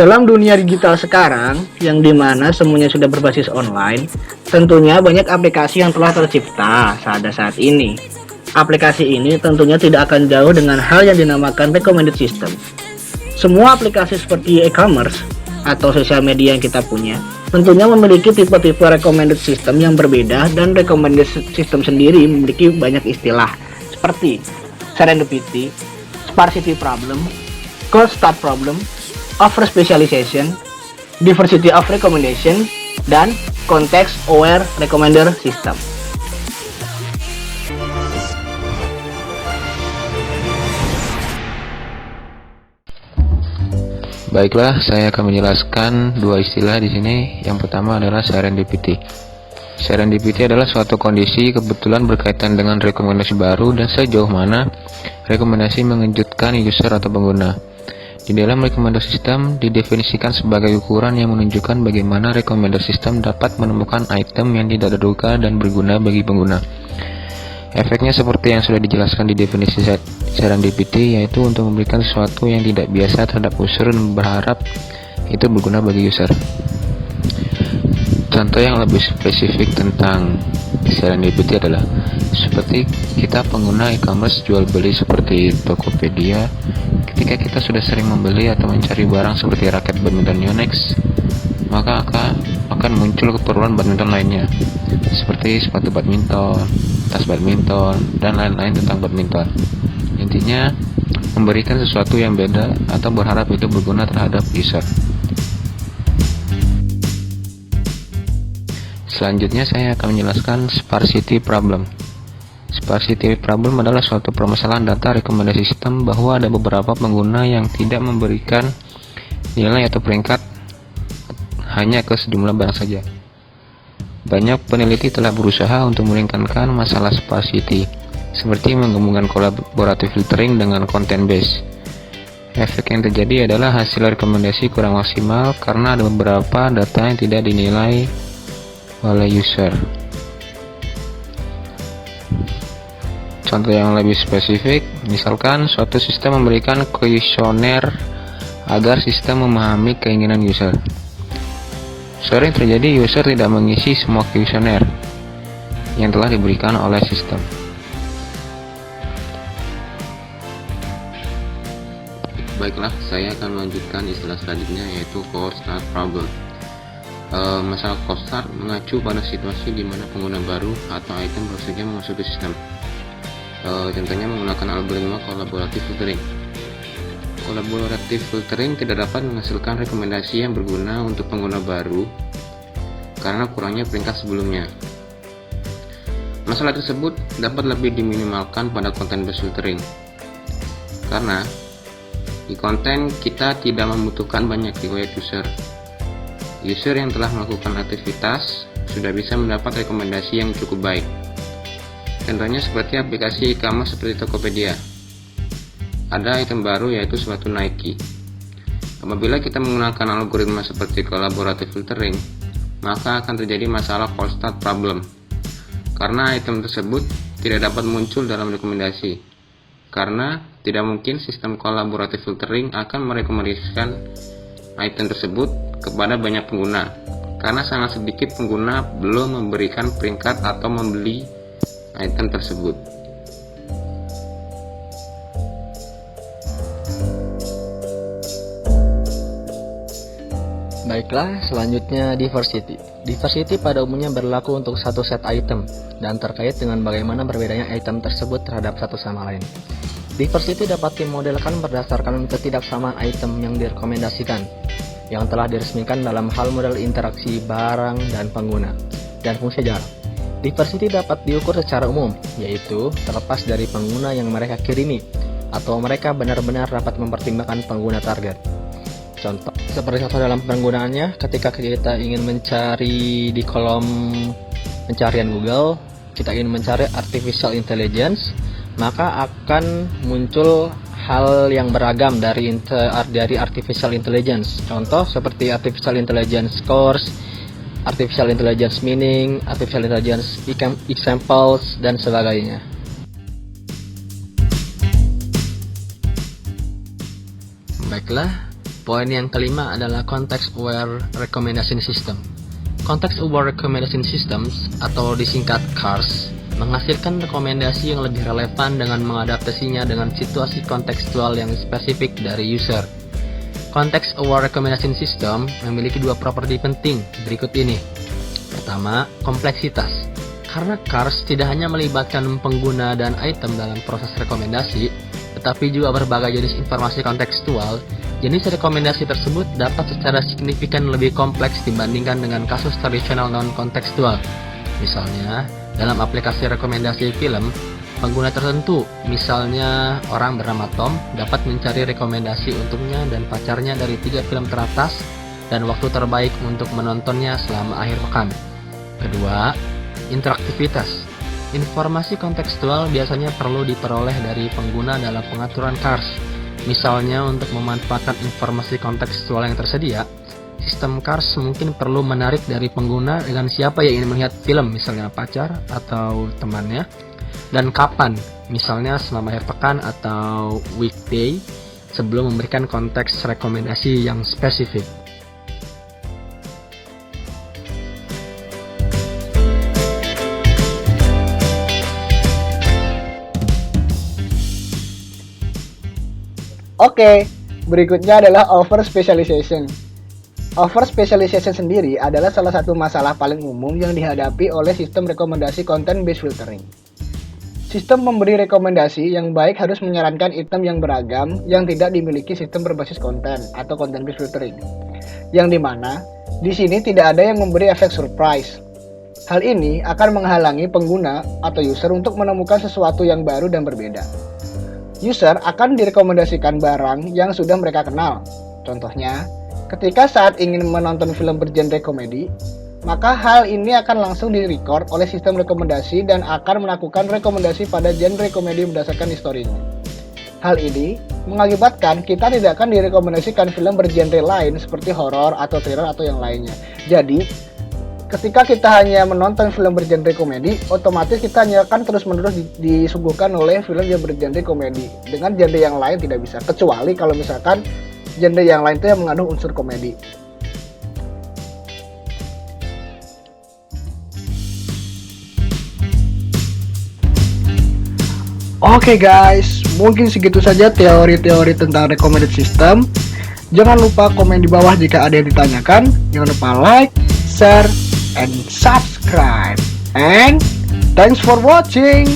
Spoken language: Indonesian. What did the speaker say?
Dalam dunia digital sekarang, yang dimana semuanya sudah berbasis online, tentunya banyak aplikasi yang telah tercipta saat ini. Aplikasi ini tentunya tidak akan jauh dengan hal yang dinamakan recommended system. Semua aplikasi seperti e-commerce atau sosial media yang kita punya, tentunya memiliki tipe-tipe recommended system yang berbeda, dan recommended system sendiri memiliki banyak istilah seperti serendipity, sparsity problem, cold start problem, over specialization, diversity of recommendation, dan context aware recommender system. Baiklah, saya akan menjelaskan dua istilah di sini. Yang pertama adalah serendipity. Serendipity adalah suatu kondisi kebetulan berkaitan dengan rekomendasi baru dan sejauh mana rekomendasi mengejutkan user atau pengguna. Di dalam recommender system didefinisikan sebagai ukuran yang menunjukkan bagaimana recommender system dapat menemukan item yang tidak terduga dan berguna bagi pengguna. Efeknya seperti yang sudah dijelaskan di definisi serendipity, yaitu untuk memberikan sesuatu yang tidak biasa terhadap user dan berharap itu berguna bagi user. Contoh yang lebih spesifik tentang serendipity adalah seperti kita pengguna e-commerce jual beli seperti Tokopedia. Ketika kita sudah sering membeli atau mencari barang seperti raket badminton Yonex, maka akan muncul keperluan badminton lainnya, seperti sepatu badminton, tas badminton, dan lain-lain tentang badminton. Intinya, memberikan sesuatu yang beda atau berharap itu berguna terhadap user. Selanjutnya saya akan menjelaskan sparsity problem. Sparsity problem adalah suatu permasalahan data rekomendasi sistem bahwa ada beberapa pengguna yang tidak memberikan nilai atau peringkat hanya ke sejumlah barang saja. Banyak peneliti telah berusaha untuk meringankan masalah sparsity, seperti menggabungkan collaborative filtering dengan content base. Efek yang terjadi adalah hasil rekomendasi kurang maksimal karena ada beberapa data yang tidak dinilai oleh user. Contoh yang lebih spesifik, misalkan suatu sistem memberikan kuesioner agar sistem memahami keinginan user. Sering terjadi user tidak mengisi semua kuesioner yang telah diberikan oleh sistem. Baiklah, saya akan melanjutkan istilah selanjutnya, yaitu cold start problem. Masalah cold start mengacu pada situasi di mana pengguna baru atau item baru saja memasuki sistem. Contohnya menggunakan algoritma collaborative filtering. Collaborative filtering tidak dapat menghasilkan rekomendasi yang berguna untuk pengguna baru karena kurangnya peringkat sebelumnya. Masalah tersebut dapat lebih diminimalkan pada content based filtering, karena di konten kita tidak membutuhkan banyak riwayat user. User yang telah melakukan aktivitas sudah bisa mendapat rekomendasi yang cukup baik. Contohnya seperti aplikasi e-commerce seperti Tokopedia. Ada item baru, yaitu sepatu Nike. Apabila kita menggunakan algoritma seperti collaborative filtering, maka akan terjadi masalah cold start problem, karena item tersebut tidak dapat muncul dalam rekomendasi, karena tidak mungkin sistem collaborative filtering akan merekomendasikan item tersebut kepada banyak pengguna, karena sangat sedikit pengguna belum memberikan peringkat atau membeli item tersebut. Baiklah, selanjutnya diversity. Diversity pada umumnya berlaku untuk satu set item dan terkait dengan bagaimana berbedanya item tersebut terhadap satu sama lain. Diversity dapat dimodelkan berdasarkan ketidaksamaan item yang direkomendasikan, yang telah diresmikan dalam hal model interaksi barang dan pengguna, dan fungsi jarak. Diversity dapat diukur secara umum, yaitu terlepas dari pengguna yang mereka kirimi, atau mereka benar-benar dapat mempertimbangkan pengguna target. Seperti contoh dalam penggunaannya, ketika kita ingin mencari di kolom pencarian Google, kita ingin mencari artificial intelligence, maka akan muncul hal yang beragam dari artificial intelligence. Contoh seperti artificial intelligence course, artificial intelligence meaning, artificial intelligence examples, dan sebagainya. Baiklah, Poin yang kelima adalah Context Aware Recommendation System. Context Aware Recommendation Systems atau disingkat CARS menghasilkan rekomendasi yang lebih relevan dengan mengadaptasinya dengan situasi kontekstual yang spesifik dari user. Context Aware Recommendation System memiliki dua properti penting berikut ini. Pertama, kompleksitas. Karena CARS tidak hanya melibatkan pengguna dan item dalam proses rekomendasi, tetapi juga berbagai jenis informasi kontekstual, jenis rekomendasi tersebut dapat secara signifikan lebih kompleks dibandingkan dengan kasus tradisional non-kontekstual. Misalnya, dalam aplikasi rekomendasi film, pengguna tertentu, misalnya orang bernama Tom, dapat mencari rekomendasi untuknya dan pacarnya dari 3 film teratas dan waktu terbaik untuk menontonnya selama akhir pekan. Kedua, interaktivitas. Informasi kontekstual biasanya perlu diperoleh dari pengguna dalam pengaturan CARS. Misalnya untuk memanfaatkan informasi kontekstual yang tersedia, sistem CARS mungkin perlu menarik dari pengguna dengan siapa yang ingin melihat film, misalnya pacar atau temannya, dan kapan, misalnya selama akhir pekan atau weekday, sebelum memberikan konteks rekomendasi yang spesifik. Oke, berikutnya adalah over specialization. Over specialization sendiri adalah salah satu masalah paling umum yang dihadapi oleh sistem rekomendasi content based filtering. Sistem memberi rekomendasi yang baik harus menyarankan item yang beragam yang tidak dimiliki sistem berbasis konten atau content based filtering. Yang dimana di sini tidak ada yang memberi efek surprise. Hal ini akan menghalangi pengguna atau user untuk menemukan sesuatu yang baru dan berbeda. User akan direkomendasikan barang yang sudah mereka kenal. Contohnya, ketika saat ingin menonton film bergenre komedi, maka hal ini akan langsung direcord oleh sistem rekomendasi dan akan melakukan rekomendasi pada genre komedi berdasarkan historinya. Hal ini mengakibatkan kita tidak akan direkomendasikan film bergenre lain seperti horor atau thriller atau yang lainnya. Jadi, ketika kita hanya menonton film bergenre komedi, otomatis kita hanya akan terus-menerus disuguhkan oleh film yang bergenre komedi. Dengan genre yang lain tidak bisa, kecuali kalau misalkan genre yang lain itu yang mengandung unsur komedi. Oke guys, mungkin segitu saja teori-teori tentang recommended system. Jangan lupa komen di bawah jika ada yang ditanyakan. Jangan lupa like, share, and subscribe. And thanks for watching.